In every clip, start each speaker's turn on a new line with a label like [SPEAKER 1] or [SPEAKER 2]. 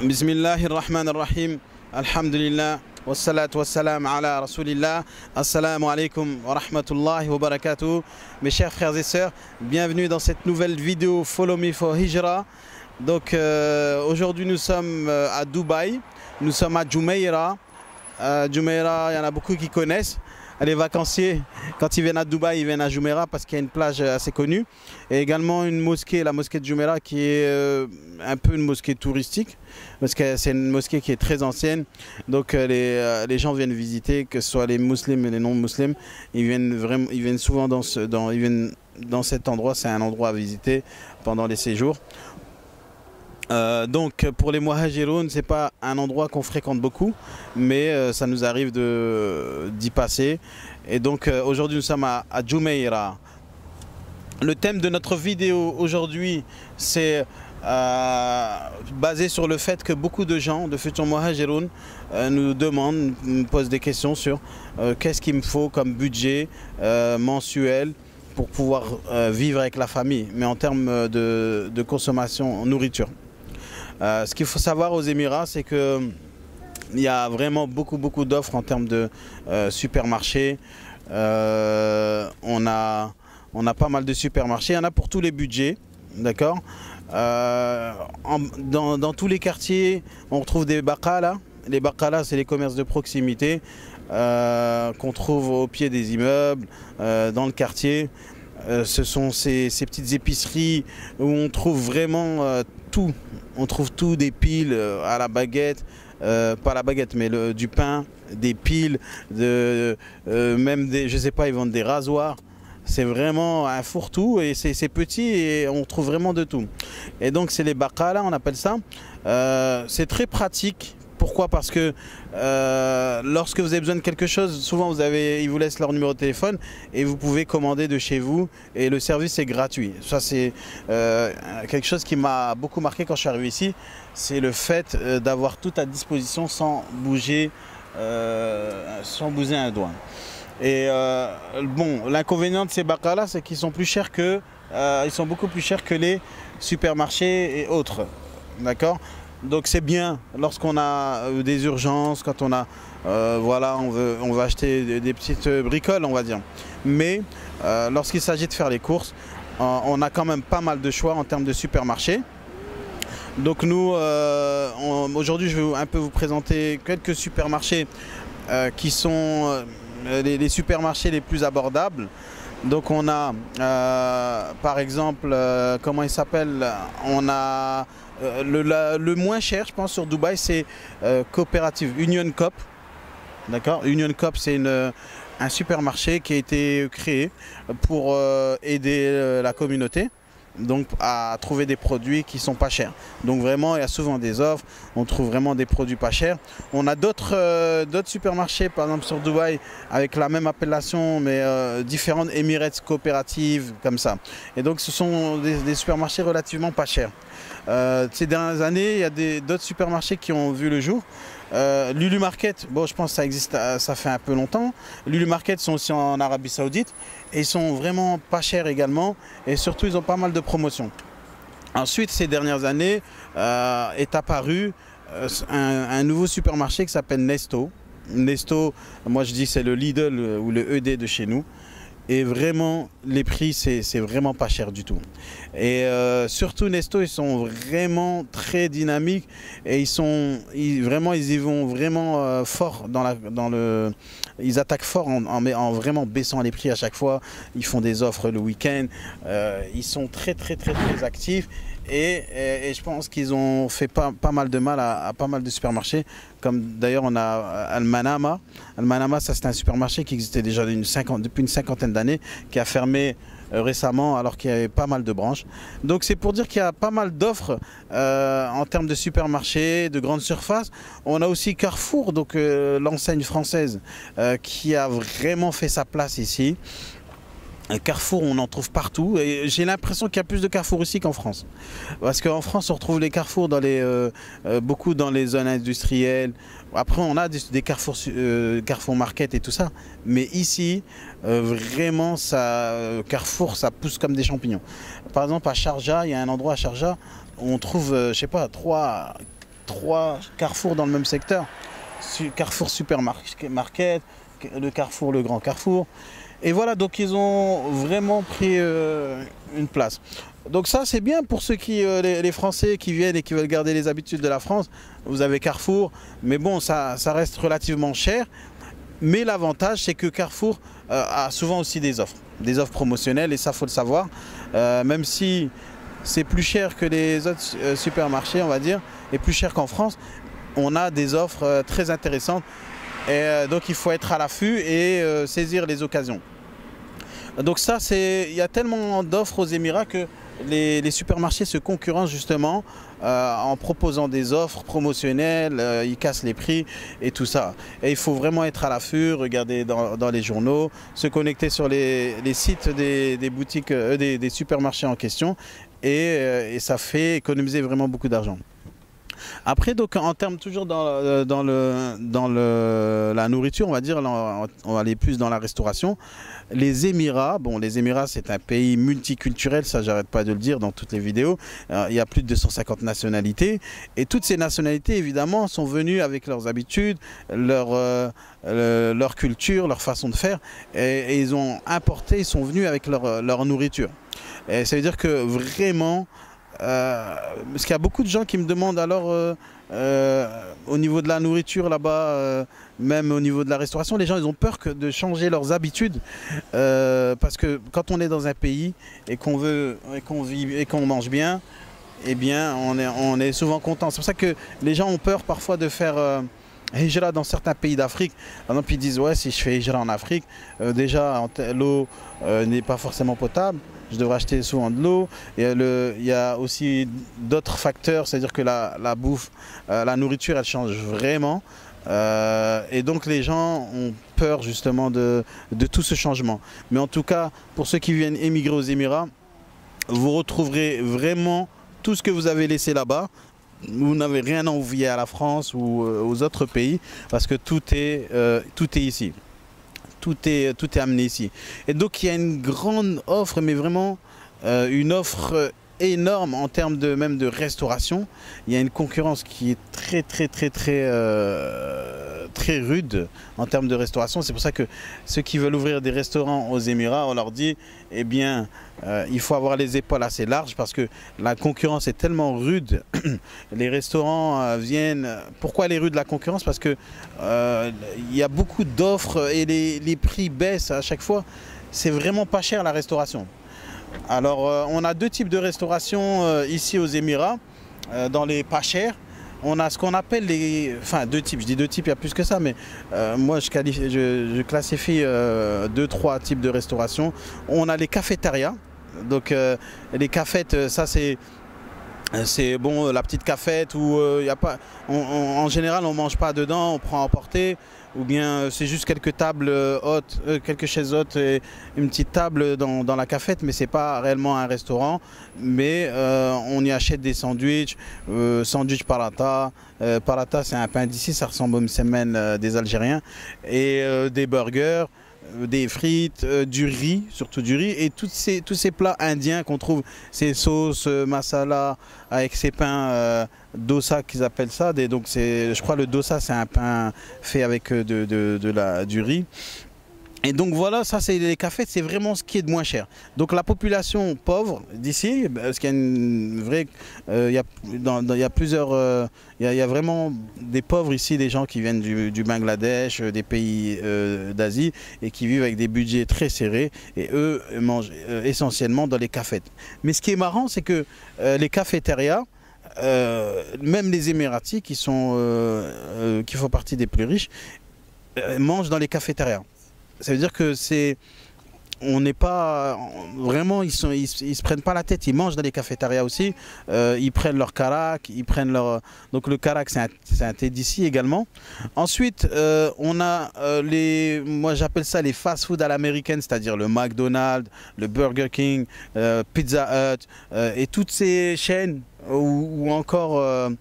[SPEAKER 1] Bismillahirrahmanirrahim. Alhamdulillah. Wassalatu wassalam ala Rasulillah. Assalamu alaikum wa rahmatullahi wa barakatuh. Mes chers frères et sœurs, bienvenue dans cette nouvelle vidéo Follow Me for Hijra. Donc aujourd'hui nous sommes à Dubaï. Nous sommes à Jumeirah. Jumeirah, il y en a beaucoup qui connaissent. Les vacanciers, quand ils viennent à Dubaï, ils viennent à Jumeirah parce qu'il y a une plage assez connue. Et également une mosquée, la mosquée de Jumeirah, qui est un peu une mosquée touristique. Parce que c'est une mosquée qui est très ancienne. Donc les gens viennent visiter, que ce soit les musulmans et les non-musulmans. Ils viennent souvent dans cet endroit. C'est un endroit à visiter pendant les séjours. Donc pour les Muhajiroun, c'est pas un endroit qu'on fréquente beaucoup, mais ça nous arrive d'y passer. Et donc aujourd'hui nous sommes à Jumeirah. Le thème de notre vidéo aujourd'hui, c'est basé sur le fait que beaucoup de gens, de futurs Muhajiroun, nous demandent, nous posent des questions sur qu'est-ce qu'il me faut comme budget mensuel pour pouvoir vivre avec la famille, mais en termes de consommation en nourriture. Ce qu'il faut savoir aux Émirats, c'est qu'il y a vraiment beaucoup d'offres en termes de supermarchés. On a pas mal de supermarchés, il y en a pour tous les budgets, d'accord. Dans tous les quartiers, on retrouve des baqala. Les baqala, c'est les commerces de proximité qu'on trouve au pied des immeubles, dans le quartier. Ce sont ces petites épiceries où on trouve vraiment tout. On trouve tout, des piles à la baguette, pas la baguette mais du pain, des piles, même des, je sais pas, ils vendent des rasoirs. C'est vraiment un fourre-tout et c'est petit et on trouve vraiment de tout. Et donc c'est les baqala, on appelle ça. C'est très pratique. Pourquoi? Parce que lorsque vous avez besoin de quelque chose, souvent ils vous laissent leur numéro de téléphone et vous pouvez commander de chez vous et le service est gratuit. Ça c'est quelque chose qui m'a beaucoup marqué quand je suis arrivé ici, c'est le fait d'avoir tout à disposition sans bouger un doigt. Et bon, l'inconvénient de ces baqala, c'est qu'ils sont plus chers que, ils sont beaucoup plus chers que les supermarchés et autres, d'accord. Donc c'est bien lorsqu'on a des urgences, quand on a, voilà, on veut acheter des petites bricoles, on va dire. Mais lorsqu'il s'agit de faire les courses, on a quand même pas mal de choix en termes de supermarchés. Donc nous, aujourd'hui, je vais un peu vous présenter quelques supermarchés qui sont les supermarchés les plus abordables. Donc on a, par exemple, comment il s'appelle, on a le moins cher, je pense, sur Dubaï, c'est coopérative Union Coop. D'accord. Union Coop, c'est un supermarché qui a été créé pour aider la communauté, donc à trouver des produits qui sont pas chers. Donc vraiment, il y a souvent des offres, on trouve vraiment des produits pas chers. On a d'autres supermarchés, par exemple sur Dubaï, avec la même appellation, mais différentes, Emirates coopératives, comme ça. Et donc ce sont des supermarchés relativement pas chers. Ces dernières années, il y a d'autres supermarchés qui ont vu le jour. Lulu Market, bon, je pense que ça existe, ça fait un peu longtemps. Lulu Market sont aussi en Arabie Saoudite et ils sont vraiment pas chers également et surtout ils ont pas mal de promotions. Ensuite, ces dernières années, est apparu un nouveau supermarché qui s'appelle Nesto. Nesto, moi je dis c'est le Lidl ou le ED de chez nous. Et vraiment, les prix, c'est vraiment pas cher du tout. Et surtout, Nesto, ils sont vraiment très dynamiques et ils y vont vraiment fort ils attaquent fort en vraiment baissant les prix à chaque fois. Ils font des offres le week-end. Ils sont très actifs. Et je pense qu'ils ont fait pas mal de mal à pas mal de supermarchés. Comme d'ailleurs on a Al-Manama. Al-Manama, ça c'est un supermarché qui existait déjà depuis une cinquantaine d'années, qui a fermé récemment alors qu'il y avait pas mal de branches. Donc c'est pour dire qu'il y a pas mal d'offres en termes de supermarchés, de grandes surfaces. On a aussi Carrefour, donc l'enseigne française qui a vraiment fait sa place ici. Carrefour, on en trouve partout et j'ai l'impression qu'il y a plus de Carrefour ici qu'en France. Parce qu'en France, on retrouve les Carrefour beaucoup dans les zones industrielles. Après, on a des Carrefour, Carrefour Market et tout ça. Mais ici, vraiment, Carrefour, ça pousse comme des champignons. Par exemple, à Sharjah, il y a un endroit à Sharjah où on trouve, je sais pas, 3 carrefours dans le même secteur. Carrefour Supermarket, le Carrefour, le Grand Carrefour. Et voilà, donc ils ont vraiment pris une place. Donc ça c'est bien pour ceux qui, les Français qui viennent et qui veulent garder les habitudes de la France. Vous avez Carrefour, mais bon ça reste relativement cher. Mais l'avantage c'est que Carrefour a souvent aussi des offres promotionnelles et ça faut le savoir. Même si c'est plus cher que les autres supermarchés on va dire, et plus cher qu'en France, on a des offres très intéressantes. Et donc il faut être à l'affût et saisir les occasions. Donc ça, il y a tellement d'offres aux Émirats que les supermarchés se concurrencent justement en proposant des offres promotionnelles, ils cassent les prix et tout ça. Et il faut vraiment être à l'affût, regarder dans les journaux, se connecter sur les sites des boutiques, des supermarchés en question et ça fait économiser vraiment beaucoup d'argent. Après, donc, en termes toujours la nourriture, on va dire, on va aller plus dans la restauration. Les Émirats, bon, les Émirats, c'est un pays multiculturel, ça, j'arrête pas de le dire dans toutes les vidéos. Il y a plus de 250 nationalités. Et toutes ces nationalités, évidemment, sont venues avec leurs habitudes, leur culture, leur façon de faire. Et ils ont importé, ils sont venus avec leur nourriture. Et ça veut dire que vraiment... parce qu'il y a beaucoup de gens qui me demandent alors au niveau de la nourriture là-bas, même au niveau de la restauration, les gens ils ont peur de changer leurs habitudes parce que quand on est dans un pays et qu'on vit et qu'on mange bien, eh bien on est souvent content. C'est pour ça que les gens ont peur parfois de faire hijra dans certains pays d'Afrique. Par exemple, ils disent ouais, si je fais hijra en Afrique, déjà l'eau n'est pas forcément potable. Je devrais acheter souvent de l'eau. Il y a aussi d'autres facteurs, c'est-à-dire que la bouffe, la nourriture, elle change vraiment. Et donc les gens ont peur justement de tout ce changement. Mais en tout cas, pour ceux qui viennent émigrer aux Émirats, vous retrouverez vraiment tout ce que vous avez laissé là-bas. Vous n'avez rien à envier à la France ou aux autres pays parce que tout est ici. Tout est amené ici. Et donc il y a une grande offre, mais vraiment une offre énorme en termes même de restauration. Il y a une concurrence qui est très rude en termes de restauration. C'est pour ça que ceux qui veulent ouvrir des restaurants aux Émirats, on leur dit, eh bien, il faut avoir les épaules assez larges parce que la concurrence est tellement rude. Les restaurants viennent... Pourquoi elle est rude la concurrence? Parce que il y a beaucoup d'offres et les prix baissent à chaque fois. C'est vraiment pas cher la restauration. Alors on a deux types de restauration ici aux Émirats, dans les pas chers. On a ce qu'on appelle enfin deux types, je dis deux types, il y a plus que ça, mais moi je classifie deux, trois types de restauration. On a les cafétérias, donc les cafettes, ça c'est bon, la petite cafette où y a pas, en général on ne mange pas dedans, on prend à emporter. Ou bien c'est juste quelques tables hautes, quelques chaises hautes et une petite table dans la cafette, mais c'est pas réellement un restaurant. Mais on y achète des sandwichs, sandwich paratha. Paratha c'est un pain d'ici, ça ressemble au msemen des Algériens. Et des burgers, des frites, du riz, surtout du riz. Et tous ces plats indiens qu'on trouve, ces sauces, masala, avec ces pains dosa qu'ils appellent ça. Donc je crois le dosa c'est un pain fait avec du riz. Et donc voilà, ça c'est les cafés, c'est vraiment ce qui est de moins cher. Donc la population pauvre d'ici, parce qu'il y a une vraie, il y a plusieurs, il y a vraiment des pauvres ici, des gens qui viennent du Bangladesh, des pays d'Asie et qui vivent avec des budgets très serrés et eux mangent essentiellement dans les cafettes. Mais ce qui est marrant, c'est que les cafétérias, même les Émiratis qui font partie des plus riches, mangent dans les cafétérias. Ça veut dire que on n'est pas vraiment, ils se prennent pas la tête, ils mangent dans les cafétérias aussi, ils prennent leur karak, ils prennent donc le karak c'est un thé d'ici également. Ensuite on a moi j'appelle ça les fast-food à l'américaine, c'est-à-dire le McDonald's, le Burger King, Pizza Hut et toutes ces chaînes ou encore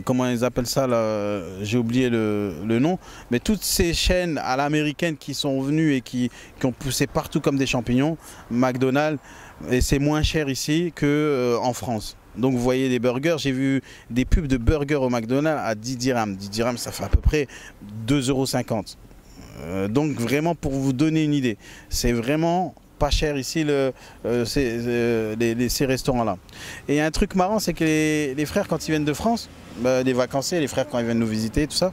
[SPEAKER 1] comment ils appellent ça là, j'ai oublié le nom, mais toutes ces chaînes à l'américaine qui sont venues et qui ont poussé partout comme des champignons, McDonald's, et c'est moins cher ici qu'en France. Donc vous voyez des burgers, j'ai vu des pubs de burgers au McDonald's à 10 dirhams. 10 dirhams, ça fait à peu près 2,50 €. Donc vraiment pour vous donner une idée, c'est vraiment pas cher ici ces restaurants-là. Et il y a un truc marrant, c'est que les frères quand ils viennent de France, les vacanciers, les frères quand ils viennent nous visiter, tout ça,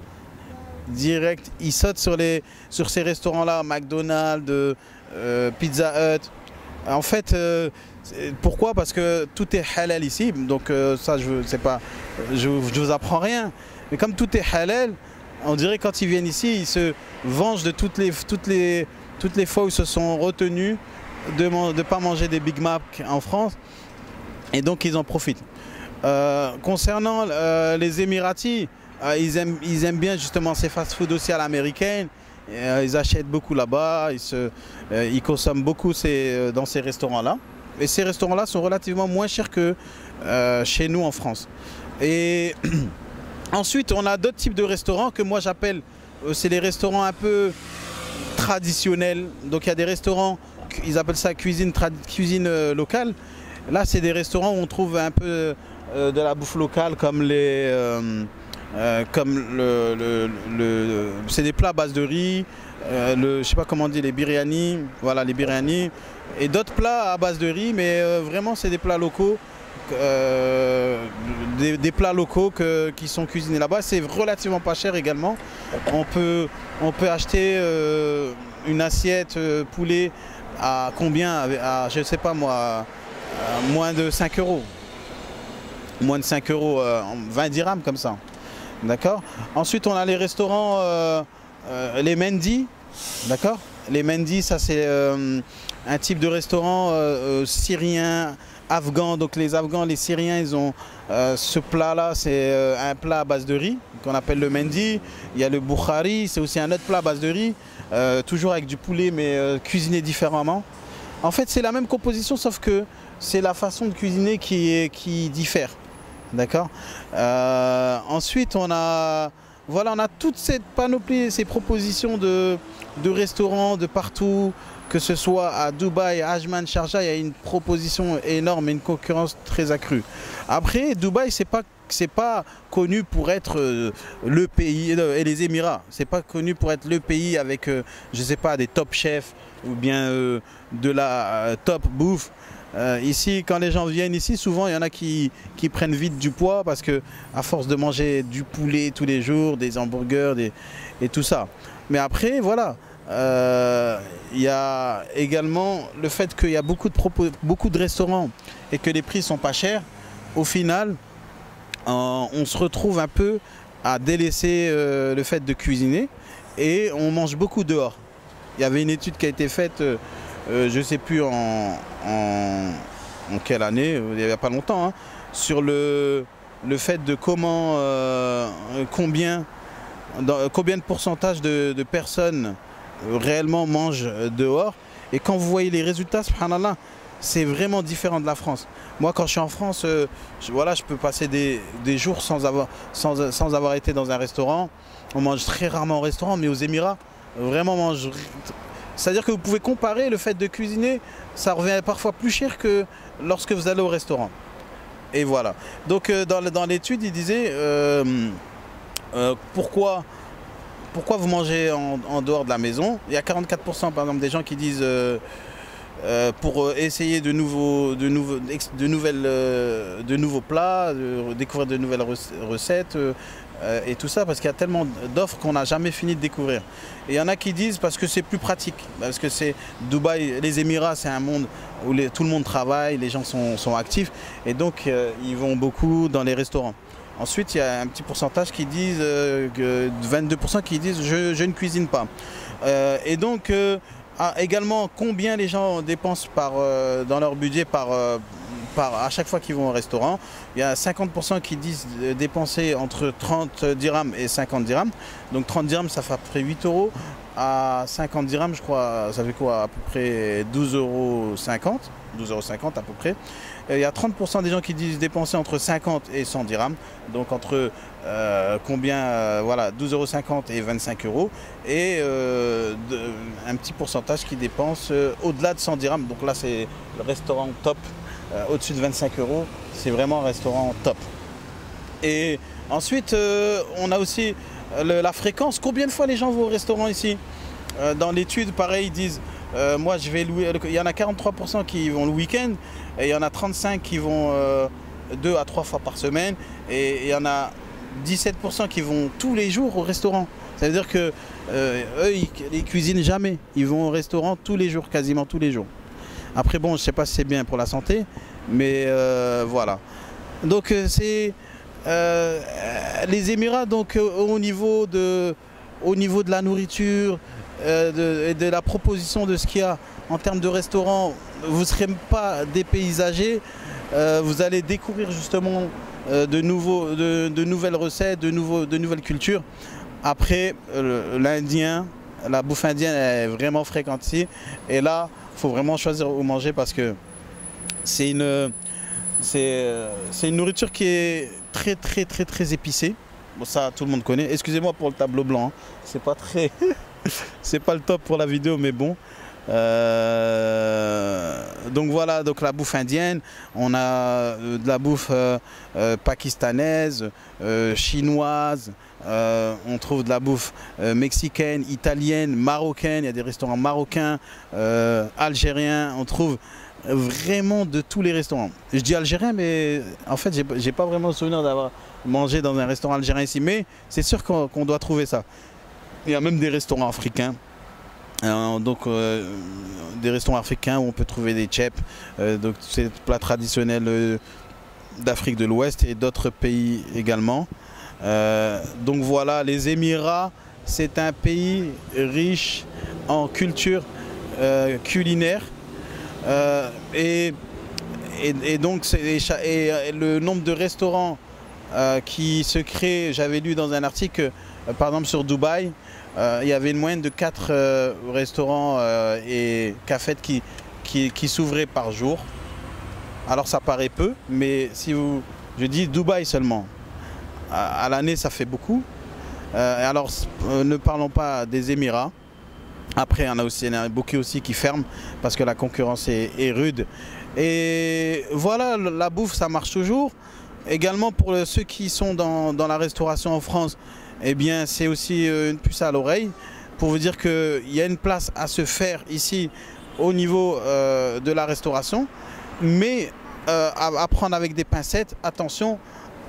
[SPEAKER 1] direct, ils sautent sur ces restaurants-là, McDonald's, Pizza Hut. En fait, pourquoi? Parce que tout est halal ici, donc ça je vous apprends rien. Mais comme tout est halal, on dirait quand ils viennent ici, ils se vengent de toutes les fois où ils se sont retenus de ne pas manger des Big Mac en France, et donc ils en profitent. Concernant les Émiratis, ils aiment bien justement ces fast-food aussi à l'américaine. Ils achètent beaucoup là-bas, ils consomment beaucoup dans ces restaurants-là. Et ces restaurants-là sont relativement moins chers que chez nous en France. Et ensuite, on a d'autres types de restaurants que moi j'appelle, c'est les restaurants un peu traditionnels. Donc il y a des restaurants, ils appellent ça cuisine locale. Là, c'est des restaurants où on trouve un peu de la bouffe locale comme c'est des plats à base de riz, je sais pas comment on dit, les biryani, voilà les biryani, et d'autres plats à base de riz, mais vraiment c'est des plats locaux, des plats locaux qui sont cuisinés là-bas. C'est relativement pas cher également. On peut acheter une assiette poulet à combien, je sais pas moi, à moins de 5 €. Moins de 5 €, 20 dirhams comme ça. D'accord. Ensuite, on a les restaurants, les Mendy. D'accord. Les Mendy, ça c'est un type de restaurant syrien, afghan. Donc les Afghans, les Syriens, ils ont ce plat-là, c'est un plat à base de riz qu'on appelle le Mendy. Il y a le Boukhari, c'est aussi un autre plat à base de riz, toujours avec du poulet, mais cuisiné différemment. En fait, c'est la même composition, sauf que c'est la façon de cuisiner qui diffère. D'accord. Ensuite, on a toute cette panoplie, ces propositions de restaurants de partout, que ce soit à Dubaï, Ajman, Sharjah, il y a une proposition énorme et une concurrence très accrue. Après, Dubaï, c'est pas connu pour être le pays, et les Émirats, c'est pas connu pour être le pays avec, je sais pas, des top chefs ou bien de la top bouffe. Ici, quand les gens viennent ici, souvent il y en a qui prennent vite du poids parce que à force de manger du poulet tous les jours, des hamburgers et tout ça. Mais après, voilà, il y a également le fait qu'il y a beaucoup de restaurants et que les prix sont pas chers. Au final, on se retrouve un peu à délaisser le fait de cuisiner et on mange beaucoup dehors. Il y avait une étude qui a été faite, je ne sais plus en quelle année, il n'y a pas longtemps, hein, sur le fait de combien de pourcentage de personnes réellement mangent dehors. Et quand vous voyez les résultats, subhanallah, c'est vraiment différent de la France. Moi, quand je suis en France, je peux passer des jours sans avoir été dans un restaurant. On mange très rarement au restaurant, mais aux Émirats, vraiment on mange. C'est-à-dire que vous pouvez comparer le fait de cuisiner, ça revient parfois plus cher que lorsque vous allez au restaurant. Et voilà. Donc dans l'étude, il disait pourquoi vous mangez en dehors de la maison. Il y a 44% par exemple des gens qui disent pour essayer de nouveaux plats, découvrir de nouvelles recettes et tout ça, parce qu'il y a tellement d'offres qu'on n'a jamais fini de découvrir. Et il y en a qui disent parce que c'est plus pratique, parce que c'est Dubaï, les Émirats, c'est un monde où tout le monde travaille, les gens sont actifs, et donc ils vont beaucoup dans les restaurants. Ensuite, il y a un petit pourcentage qui disent, 22% qui disent je ne cuisine pas. Et donc, également, combien les gens dépensent dans leur budget à chaque fois qu'ils vont au restaurant. Il y a 50% qui disent dépenser entre 30 dirhams et 50 dirhams. Donc 30 dirhams, ça fait à peu près 8 €. À 50 dirhams, je crois, ça fait quoi? À peu près 12,50 €. 12,50 € à peu près. Et il y a 30% des gens qui disent dépenser entre 50 et 100 dirhams. Donc entre voilà, 12,50 € et 25 €. Et un petit pourcentage qui dépense au-delà de 100 dirhams. Donc là, c'est le restaurant top. au-dessus de 25 €, c'est vraiment un restaurant top. Et ensuite, on a aussi la fréquence. Combien de fois les gens vont au restaurant ici? Dans l'étude, pareil, ils disent, moi je vais louer, il y en a 43% qui vont le week-end, et il y en a 35% qui vont 2 à 3 fois par semaine, et il y en a 17% qui vont tous les jours au restaurant. Ça veut dire que eux, ils cuisinent jamais. Ils vont au restaurant tous les jours, quasiment tous les jours. Après, bon, je sais pas si c'est bien pour la santé, mais voilà. Donc c'est les Émirats, donc au niveau de la nourriture, et de la proposition de ce qu'il y a en termes de restaurants, vous ne serez pas dépaysagés. Vous allez découvrir justement de nouvelles recettes, de nouvelles cultures. Après, l'Indien, la bouffe indienne est vraiment fréquente ici. Et là, il faut vraiment choisir où manger parce que c'est une nourriture qui est très épicée. Bon, ça, tout le monde connaît. Excusez-moi pour le tableau blanc, hein. C'est pas très... c'est pas le top pour la vidéo, mais bon. Donc voilà, donc la bouffe indienne, on a de la bouffe pakistanaise, chinoise, on trouve de la bouffe mexicaine, italienne, marocaine, il y a des restaurants marocains, algériens, on trouve vraiment de tous les restaurants. Je dis algérien, mais en fait j'ai pas vraiment le souvenir d'avoir mangé dans un restaurant algérien ici, mais c'est sûr qu'on doit trouver ça. Il y a même des restaurants africains. Des restaurants africains où on peut trouver des tchèps, donc c'est le plat traditionnel d'Afrique de l'Ouest et d'autres pays également. Donc voilà, les Émirats, c'est un pays riche en culture culinaire et donc le nombre de restaurants qui se créent, j'avais lu dans un article par exemple sur Dubaï, il y avait une moyenne de 4 restaurants et cafés qui s'ouvraient par jour. Alors ça paraît peu, mais si je dis Dubaï seulement, à l'année ça fait beaucoup. Alors ne parlons pas des Émirats. Après il y en a beaucoup aussi qui ferment parce que la concurrence est rude. Et voilà, la bouffe ça marche toujours. Également pour ceux qui sont dans la restauration en France, eh bien c'est aussi une puce à l'oreille pour vous dire qu'il y a une place à se faire ici au niveau de la restauration, mais à prendre avec des pincettes. Attention,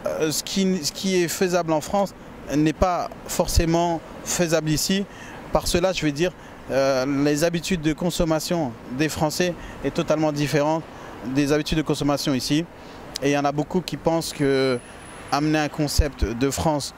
[SPEAKER 1] ce qui est faisable en France n'est pas forcément faisable ici. Par cela, je vais dire, les habitudes de consommation des Français est totalement différente des habitudes de consommation ici. Et il y en a beaucoup qui pensent que amener un concept de France